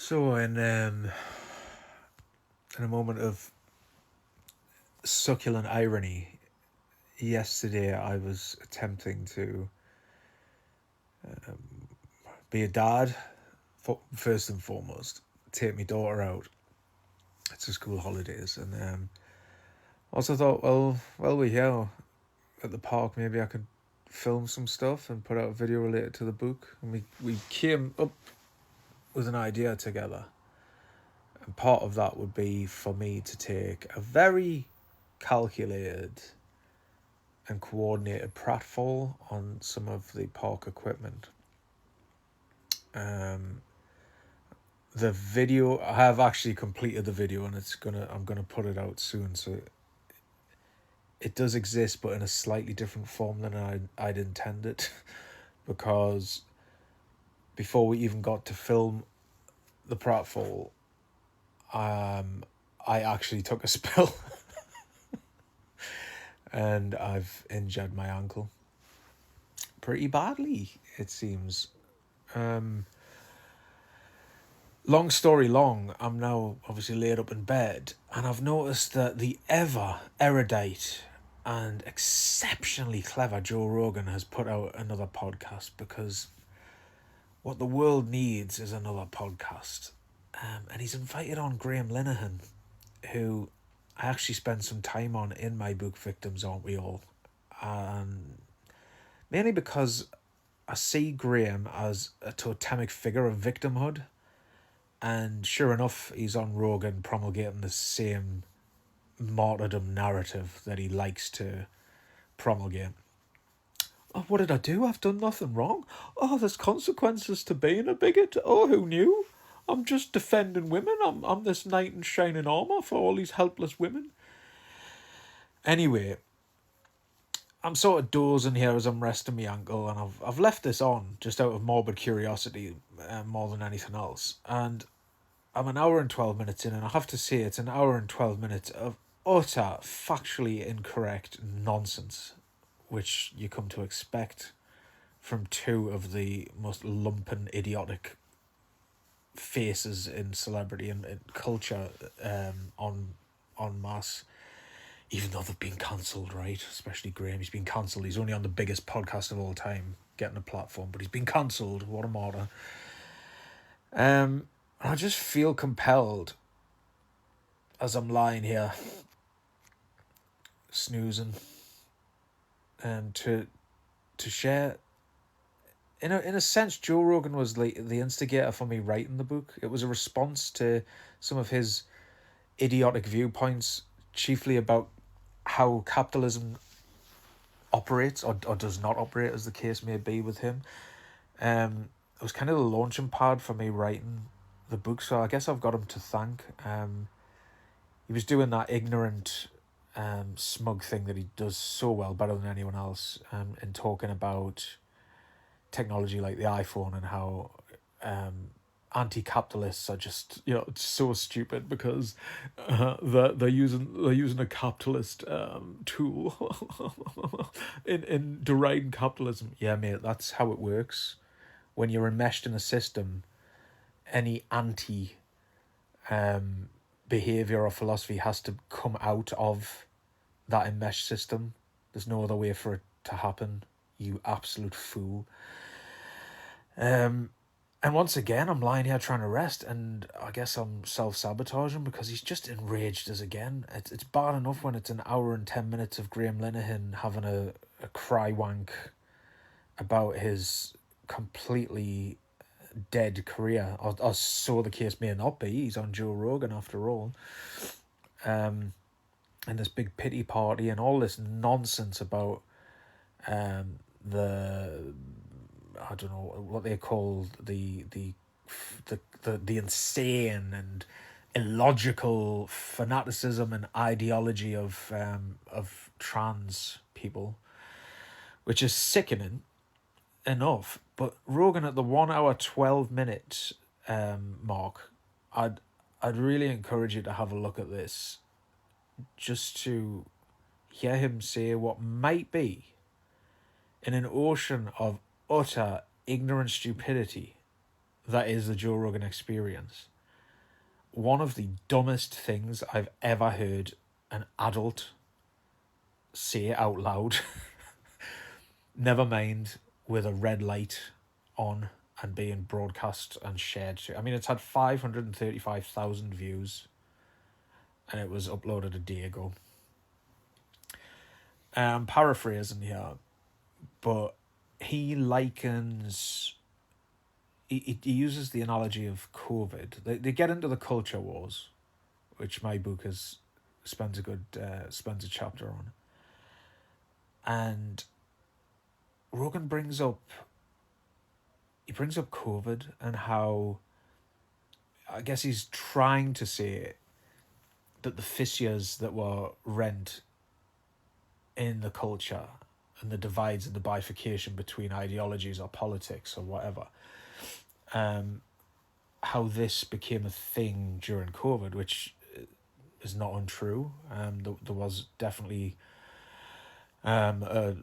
So, in a moment of succulent irony, yesterday I was attempting to be a dad, first and foremost, take my daughter out to school holidays, and also thought, well, we're here at the park, maybe I could film some stuff and put out a video related to the book. And we came up with an idea together. And part of that would be for me to take a very calculated and coordinated pratfall on some of the park equipment. The video, I have actually completed the video, and I'm gonna put it out soon. So it does exist, but in a slightly different form than I'd intended, because before we even got to film the pratfall, I actually took a spill. And I've injured my ankle pretty badly, it seems. Long story long, I'm now obviously laid up in bed, and I've noticed that the ever erudite and exceptionally clever Joe Rogan has put out another podcast, because what the world needs is another podcast. And he's invited on Graham Linehan, who I actually spent some time on in my book Victims Aren't We All. And mainly because I see Graham as a totemic figure of victimhood. And sure enough, he's on Rogan promulgating the same martyrdom narrative that he likes to promulgate. Oh, what did I do? I've done nothing wrong. Oh, there's consequences to being a bigot. Oh, who knew? I'm just defending women. I'm this knight in shining armour for all these helpless women. Anyway, I'm sort of dozing here as I'm resting my ankle, and I've left this on just out of morbid curiosity more than anything else. And I'm an hour and 12 minutes in, and I have to say it's an hour and 12 minutes of utter, factually incorrect nonsense, which you come to expect from two of the most lumpen, idiotic faces in celebrity and culture en masse. Even though they've been cancelled, right? Especially Graham, he's been cancelled. He's only on the biggest podcast of all time, getting a platform, but he's been cancelled. What a martyr. I just feel compelled, as I'm lying here snoozing, to share. In a sense, Joe Rogan was the instigator for me writing the book. It was a response to some of his idiotic viewpoints, chiefly about how capitalism operates or does not operate, as the case may be with him. It was kind of the launching pad for me writing the book, so I guess I've got him to thank. He was doing that ignorant, smug thing that he does so well, better than anyone else, in talking about technology like the iPhone, and how anti-capitalists are just, it's so stupid because they're using a capitalist tool in deriding capitalism. Yeah, mate, that's how it works. When you're enmeshed in a system, any anti behavior or philosophy has to come out of that enmeshed system. There's no other way for it to happen, you absolute fool. And once again, I'm lying here trying to rest, and I guess I'm self-sabotaging because he's just enraged us again. It's bad enough when it's an hour and 10 minutes of Graham Linehan having a cry wank about his completely dead career, or so the case may not be. He's on Joe Rogan after all. And this big pity party and all this nonsense about the, I don't know what they call the insane and illogical fanaticism and ideology of trans people, which is sickening enough. But Rogan at the 1 hour 12 minute mark, I'd really encourage you to have a look at this, just to hear him say what might be, in an ocean of utter ignorant stupidity that is the Joe Rogan experience, one of the dumbest things I've ever heard an adult say out loud. Never mind with a red light on and being broadcast and shared. I mean, it's had 535,000 views and it was uploaded a day ago. I'm paraphrasing here, but he likens... He uses the analogy of COVID. They get into the culture wars, which my book spends a chapter on. And Rogan brings up COVID and how, I guess he's trying to say that the fissures that were rent in the culture and the divides and the bifurcation between ideologies or politics or whatever, how this became a thing during COVID, which is not untrue. There was definitely a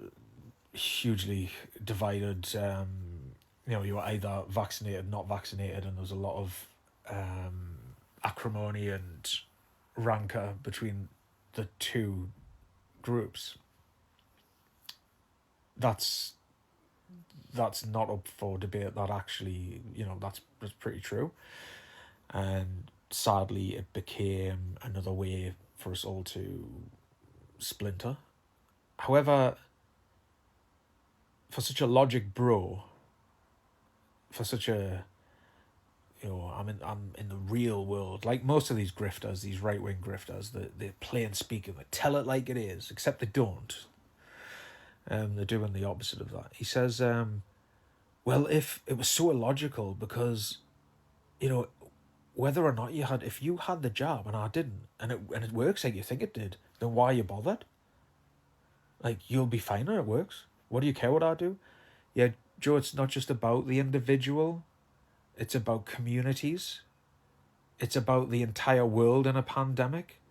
hugely divided, you were either vaccinated, not vaccinated, and there was a lot of acrimony and rancor between the two groups. That's not up for debate. That actually, that's pretty true. And sadly, it became another way for us all to splinter. However, for such a logic bro, for such a, I'm in the real world, like most of these grifters, these right-wing grifters, they're plain speaking, they tell it like it is, except they don't. They're doing the opposite of that. He says, well, if it was so illogical because, whether or not if you had the job and I didn't, and it works like you think it did, then why are you bothered? Like, you'll be fine and it works. What do you care what I do? Yeah, Joe, it's not just about the individual. It's about communities. It's about the entire world in a pandemic.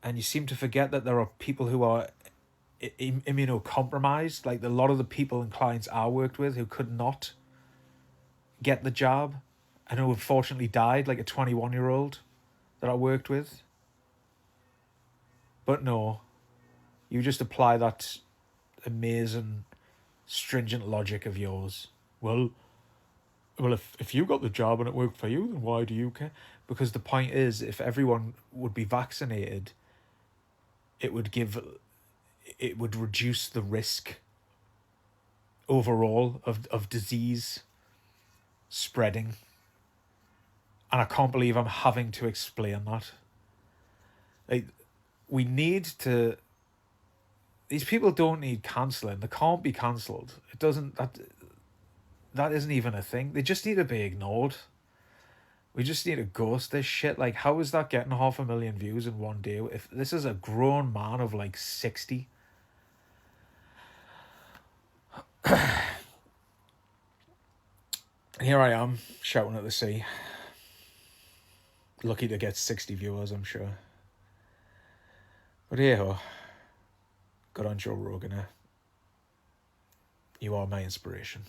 And you seem to forget that there are people who are immunocompromised, like a lot of the people and clients I worked with who could not get the job and who unfortunately died, like a 21-year-old that I worked with. But no, you just apply that amazing, stringent logic of yours. Well, if you got the job and it worked for you, then why do you care? Because the point is, if everyone would be vaccinated, it would reduce the risk overall of disease spreading. And I can't believe I'm having to explain that. Like, we need to... These people don't need cancelling. They can't be cancelled. It doesn't... That isn't even a thing. They just need to be ignored. We just need to ghost this shit. Like, how is that getting 500,000 views in one day? If this is a grown man of like 60... Here I am, shouting at the sea. Lucky to get 60 viewers, I'm sure. But hey-ho. Good on Joe Rogan, eh? You are my inspiration.